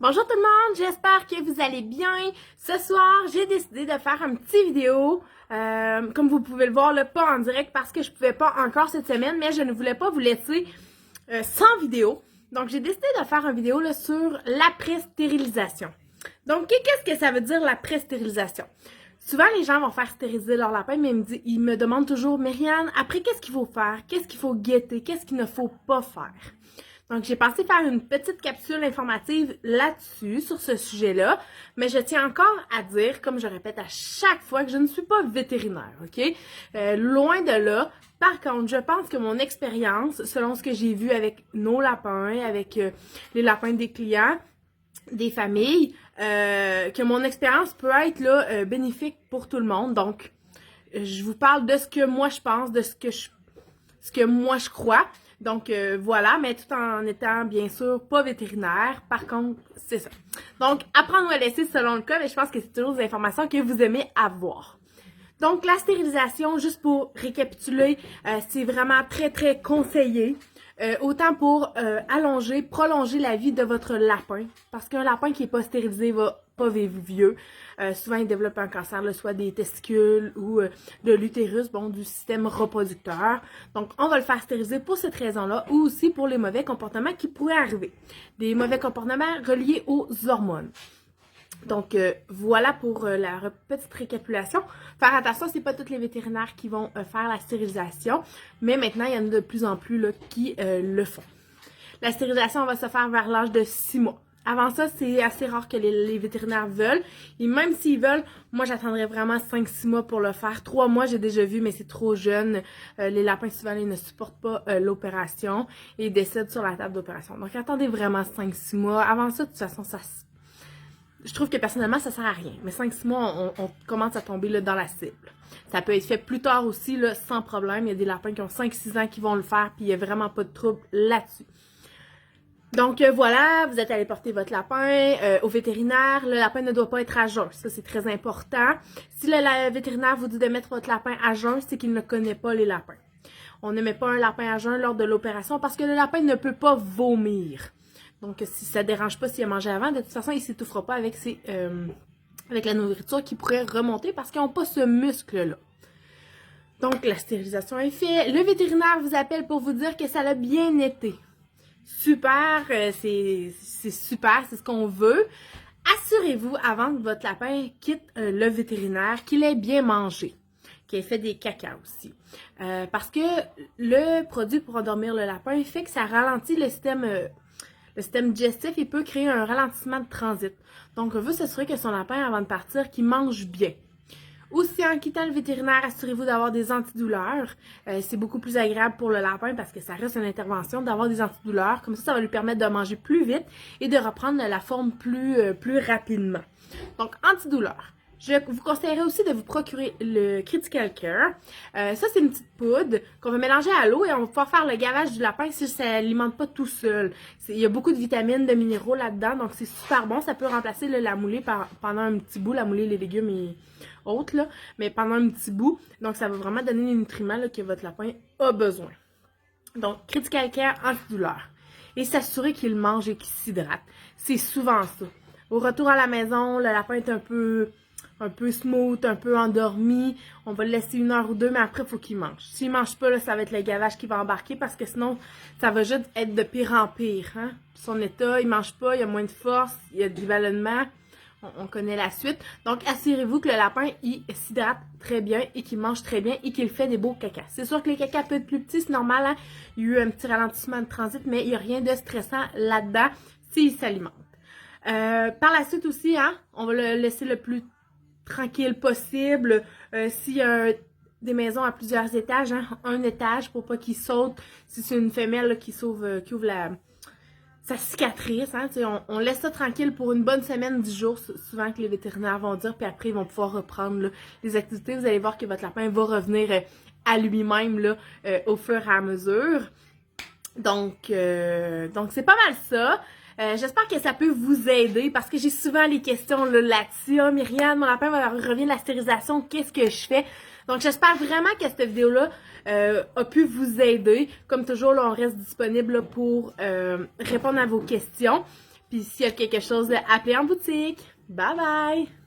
Bonjour tout le monde, j'espère que vous allez bien. Ce soir, j'ai décidé de faire un petit vidéo, comme vous pouvez le voir, là, pas en direct parce que je pouvais pas encore cette semaine, mais je ne voulais pas vous laisser sans vidéo. Donc, j'ai décidé de faire une vidéo là, sur l'après-stérilisation. Donc, qu'est-ce que ça veut dire l'après-stérilisation? Souvent, les gens vont faire stériliser leur lapin, mais ils me demandent toujours, Myriane, après, qu'est-ce qu'il faut faire? Qu'est-ce qu'il faut guetter? Qu'est-ce qu'il ne faut pas faire? Donc, j'ai pensé faire une petite capsule informative là-dessus, sur ce sujet-là, mais je tiens encore à dire, comme je répète à chaque fois, que je ne suis pas vétérinaire, OK? Loin de là. Par contre, je pense que mon expérience, selon ce que j'ai vu avec nos lapins, avec les lapins des clients, des familles, que mon expérience peut être là, bénéfique pour tout le monde. Donc, je vous parle de ce que moi je pense, de ce que moi je crois. Donc, voilà, mais tout en étant, bien sûr, pas vétérinaire. Par contre, c'est ça. Donc, apprendre ou à laisser selon le cas, mais je pense que c'est toujours des informations que vous aimez avoir. Donc, la stérilisation, juste pour récapituler, c'est vraiment très, très conseillé. Autant pour prolonger la vie de votre lapin. Parce qu'un lapin qui n'est pas stérilisé va pas vivre vieux. Souvent, il développe un cancer, là, soit des testicules ou de l'utérus, bon, du système reproducteur. Donc, on va le faire stériliser pour cette raison-là ou aussi pour les mauvais comportements qui pourraient arriver. Des mauvais comportements reliés aux hormones. Donc, voilà pour la petite récapitulation. Faire attention, c'est pas tous les vétérinaires qui vont faire la stérilisation, mais maintenant, il y en a de plus en plus là, qui le font. La stérilisation va se faire vers l'âge de 6 mois. Avant ça, c'est assez rare que les vétérinaires veulent. Et même s'ils veulent, moi, j'attendrais vraiment 5-6 mois pour le faire. 3 mois, j'ai déjà vu, mais c'est trop jeune. Les lapins, souvent, ils ne supportent pas l'opération et ils décèdent sur la table d'opération. Donc, attendez vraiment 5-6 mois. Avant ça, de toute façon, je trouve que personnellement, ça sert à rien. Mais 5-6 mois, on commence à tomber là, dans la cible. Ça peut être fait plus tard aussi, là, sans problème. Il y a des lapins qui ont 5-6 ans qui vont le faire, puis il n'y a vraiment pas de trouble là-dessus. Donc voilà, vous êtes allé porter votre lapin au vétérinaire. Le lapin ne doit pas être à jeun. Ça, c'est très important. Si le vétérinaire vous dit de mettre votre lapin à jeun, c'est qu'il ne connaît pas les lapins. On ne met pas un lapin à jeun lors de l'opération parce que le lapin ne peut pas vomir. Donc, si ça ne dérange pas s'il a mangé avant, de toute façon, il ne s'étouffera pas avec la nourriture qui pourrait remonter parce qu'ils n'ont pas ce muscle-là. Donc, la stérilisation est faite. Le vétérinaire vous appelle pour vous dire que ça a bien été. Super, c'est super, c'est ce qu'on veut. Assurez-vous, avant que votre lapin quitte le vétérinaire, qu'il ait bien mangé, qu'il ait fait des caca aussi. Parce que le produit pour endormir le lapin fait que ça ralentit le système digestif, il peut créer un ralentissement de transit. Donc, on veut s'assurer que son lapin, avant de partir, qu'il mange bien. Aussi, en quittant le vétérinaire, assurez-vous d'avoir des antidouleurs. C'est beaucoup plus agréable pour le lapin parce que ça reste une intervention d'avoir des antidouleurs. Comme ça va lui permettre de manger plus vite et de reprendre la forme plus rapidement. Donc, antidouleurs. Je vous conseillerais aussi de vous procurer le Critical Care. Ça, c'est une petite poudre qu'on va mélanger à l'eau et on va pouvoir faire le gavage du lapin si ça n'alimente pas tout seul. Il y a beaucoup de vitamines, de minéraux là-dedans, donc c'est super bon. Ça peut remplacer la moulée pendant un petit bout, la moulée, les légumes et autres, là, mais pendant un petit bout. Donc, ça va vraiment donner les nutriments là, que votre lapin a besoin. Donc, Critical Care antidouleur. Et s'assurer qu'il mange et qu'il s'hydrate. C'est souvent ça. Au retour à la maison, le lapin est un peu smooth, un peu endormi. On va le laisser 1 heure ou 2, mais après, il faut qu'il mange. S'il ne mange pas, là, ça va être le gavage qui va embarquer parce que sinon, ça va juste être de pire en pire. Hein? Son état, il ne mange pas, il a moins de force, il y a du ballonnement. On connaît la suite. Donc, assurez-vous que le lapin, il s'hydrate très bien et qu'il mange très bien et qu'il fait des beaux cacas. C'est sûr que les cacas peuvent être plus petits, c'est normal. Hein? Il y a eu un petit ralentissement de transit, mais il n'y a rien de stressant là-dedans s'il s'alimente. Par la suite aussi, hein, on va le laisser le plus tranquille possible. S'il y a des maisons à plusieurs étages, hein, un étage pour pas qu'il saute. Si c'est une femelle là, qui ouvre sa cicatrice, hein, on laisse ça tranquille pour une bonne semaine, 10 jours, souvent que les vétérinaires vont dire, puis après ils vont pouvoir reprendre là, les activités. Vous allez voir que votre lapin va revenir à lui-même là, au fur et à mesure. Donc c'est pas mal ça. J'espère que ça peut vous aider parce que j'ai souvent les questions là-dessus. Ah, Myriane, mon lapin revient de la stérilisation, qu'est-ce que je fais? Donc, j'espère vraiment que cette vidéo-là a pu vous aider. Comme toujours, là, on reste disponible là, pour répondre à vos questions. Puis s'il y a quelque chose, appelez en boutique. Bye bye!